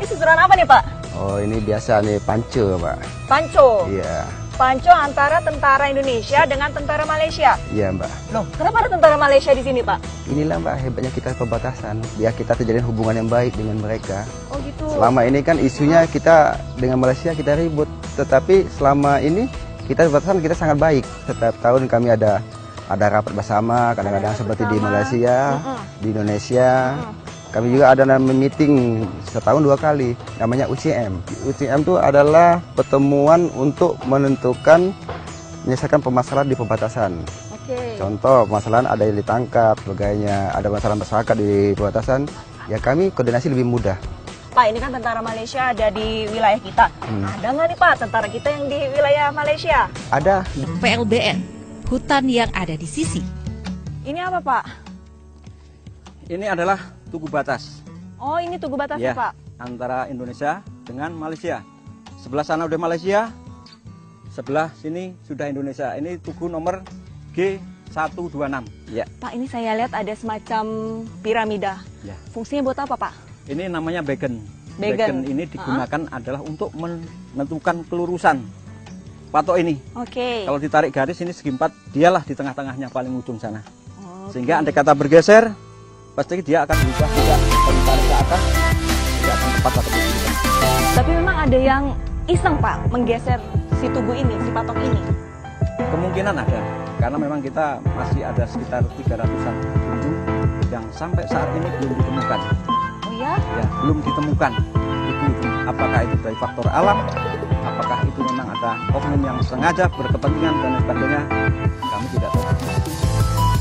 Ini susunan apa nih, Pak? Oh, ini biasa nih panco, Pak. Panco. Iya. Panco antara tentara Indonesia dengan tentara Malaysia. Iya, Mbak. Loh, kenapa ada tentara Malaysia di sini, Pak? Inilah, Mbak, hebatnya kita perbatasan. Biar kita terjalin hubungan yang baik dengan mereka. Oh, gitu. Selama ini kan isunya kita dengan Malaysia kita ribut, tetapi selama ini kita perbatasan kita sangat baik. Setiap tahun kami ada rapat bersama, kadang-kadang seperti di Malaysia, di Indonesia. Kami juga ada meeting setahun 2 kali, namanya UCM. UCM itu adalah pertemuan untuk menentukan menyelesaikan permasalahan di perbatasan. Oke. Contoh, permasalahan ada yang ditangkap, sebagainya, ada masalah masyarakat di perbatasan, ya kami koordinasi lebih mudah. Pak, ini kan tentara Malaysia ada di wilayah kita. Ada nggak nih, Pak, tentara kita yang di wilayah Malaysia? Ada. PLBN, hutan yang ada di sisi. Ini apa, Pak? Ini adalah tugu batas. Oh, ini tugu batasnya, Ya, Pak. antara Indonesia dengan Malaysia. Sebelah sana udah Malaysia, sebelah sini sudah Indonesia. Ini tugu nomor G126. Ya. Pak, ini saya lihat ada semacam piramida. Ya. Fungsinya buat apa, Pak? Ini namanya beacon. Beacon. Ini digunakan adalah untuk menentukan kelurusan patok ini. Oke. Kalau ditarik garis ini segi 4, dialah di tengah-tengahnya paling ujung sana. Oke. Sehingga andai kata bergeser, pasti dia akan berubah juga. Kalau ditarik ke atas, tidak akan tepat atau tidak. Tapi memang ada yang iseng, Pak, menggeser si tugu ini, si patok ini. Kemungkinan ada, karena memang kita masih ada sekitar 300-an tugu yang sampai saat ini belum ditemukan. Oh ya? Ya, belum ditemukan. Itu apakah itu dari faktor alam, apakah itu memang ada oknum yang sengaja berkepentingan dan lain sebagainya, kami tidak tahu.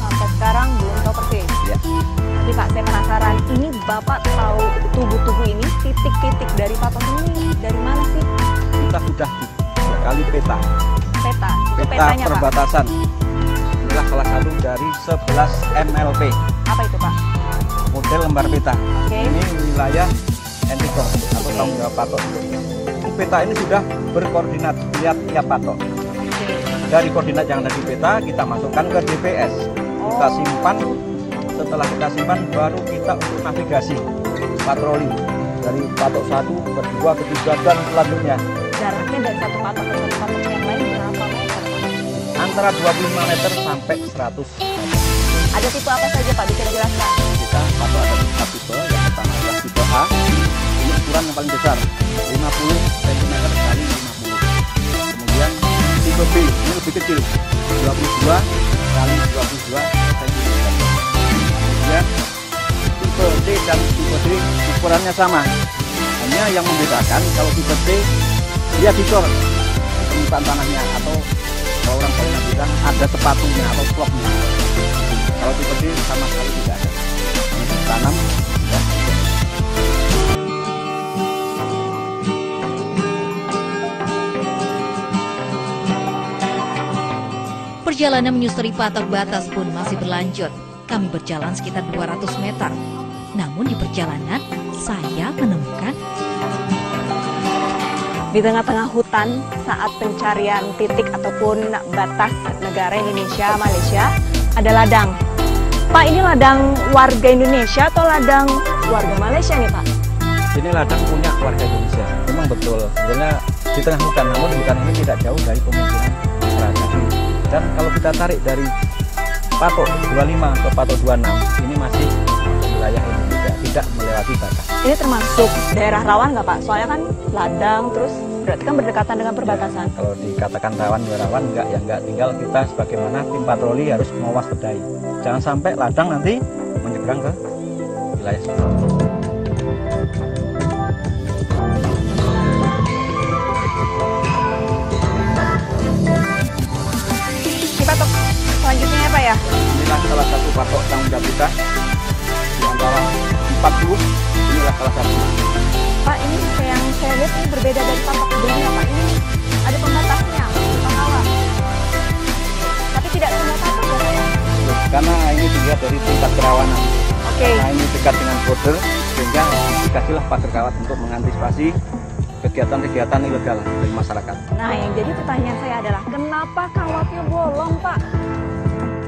Sampai sekarang belum tahu persis. Ya. Tapi Pak, saya penasaran, ini Bapak tahu tugu-tugu ini, titik-titik dari patok ini dari mana sih? Kita sudah 2 kali peta. Peta. Itu Peta petanya, Pak. perbatasan. Inilah salah satu dari 11 MLP. Apa itu, Pak? Model lembar peta. Oke. Ini wilayah Entikor atau tanggung jawab patok. Ini peta ini sudah berkoordinat tiap patok. Dari koordinat yang ada di peta kita masukkan ke DPS. Kita simpan. Setelah kita simpan baru kita untuk navigasi patroli dari patok 1, ke 2, ke 3 dan selanjutnya. Jaraknya dari satu patok ke satu patok yang lain berapa meter, Pak? Antara 25 meter sampai 100 meter. Ada tipe apa saja, Pak? Bisa dijelaskan? Kita patok ada 4 tipe. Yang pertama adalah tipe A. Ini ukuran yang paling besar, 50 cm kali 50. Kemudian tipe B ini lebih kecil, 22 kali 22 cm. Kemudian tipe C dan tipe D ukurannya sama. Hanya yang membedakan kalau tipe C dia dicor permukaan tanahnya, atau kalau orang Jawa bilang ada tepatunya atau vlognya. Kalau tipe D sama sekali tidak ada. Ini ditanam ya. Perjalanan menyusuri patok batas pun masih berlanjut. Kami berjalan sekitar 200 meter. Namun di perjalanan, saya menemukan Di tengah-tengah hutan saat pencarian titik ataupun batas negara Indonesia, Malaysia, ada ladang. Pak, ini ladang warga Indonesia atau ladang warga Malaysia nih, Pak? Ini ladang punya warga Indonesia. Memang betul. Sebenarnya di tengah hutan, namun hutan ini tidak jauh dari pemukiman masyarakat. Dan kalau kita tarik dari patok 25 ke patok 26, ini masih wilayah Indonesia, tidak melewati batas. Ini termasuk daerah rawan nggak, Pak? Soalnya kan ladang, terus berarti kan berdekatan dengan perbatasan. Ya, kalau dikatakan rawan, ya rawan, enggak, ya enggak. Tinggal kita sebagaimana tim patroli harus mewaspadai. Jangan sampai ladang nanti menyeberang ke wilayah seberang. Di patok selanjutnya ya, Pak ya? Inilah salah satu patok tanggung jawab kita. Di antara 40, inilah salah satu. Pak, ini yang saya lihat ini berbeda dari patok sebelumnya, Pak. Ini ada pembatasnya, pengawas. Tapi tidak semua patok ya, Pak ya? Karena ini dilihat dari tingkat kerawanan. Oke. Karena ini dekat dengan border, sehingga dikasihlah pagar kawat untuk mengantisipasi kegiatan-kegiatan ilegal dari masyarakat. Nah, yang jadi pertanyaan saya adalah kenapa kawatnya bolong, Pak?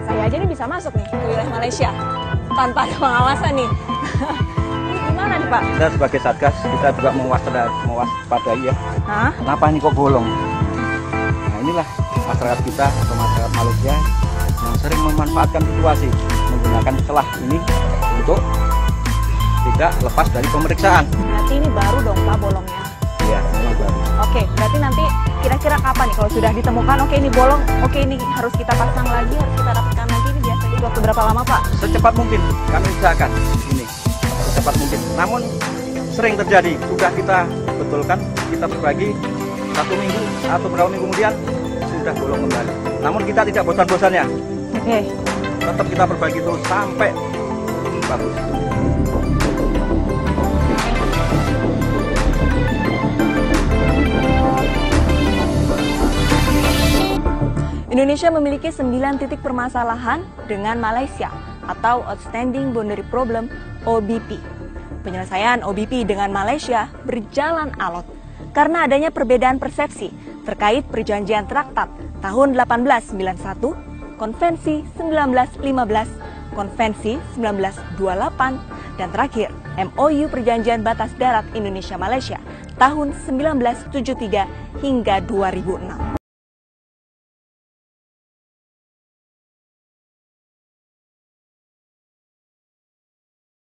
Saya aja nih bisa masuk nih ke wilayah Malaysia tanpa ada pengawasan nih. Ini gimana gimana nih Pak? Kita sebagai Satgas, kita juga mewaspadai ya. Hah? Kenapa ini kok bolong? Nah inilah masyarakat kita atau masyarakat Malaysia yang sering memanfaatkan situasi menggunakan celah ini untuk tidak lepas dari pemeriksaan. Berarti ini baru dong Pak bolongnya. Iya, memang baru. Oke, berarti nanti kira-kira kapan nih kalau sudah ditemukan, oke ini bolong, oke ini harus kita pasang lagi, harus kita rapatkan lagi, ini biasanya waktu berapa lama Pak? Secepat mungkin kami usahakan ini, secepat mungkin. Namun sering terjadi, sudah kita betulkan, kita berbagi 1 minggu atau beberapa minggu kemudian sudah bolong kembali. Namun kita tidak bosan-bosannya, Oke. tetap kita berbagi terus sampai bagus. Indonesia memiliki 9 titik permasalahan dengan Malaysia atau Outstanding Boundary Problem OBP. Penyelesaian OBP dengan Malaysia berjalan alot karena adanya perbedaan persepsi terkait perjanjian traktat tahun 1891, Konvensi 1915, Konvensi 1928, dan terakhir MOU Perjanjian Batas Darat Indonesia-Malaysia tahun 1973 hingga 2006.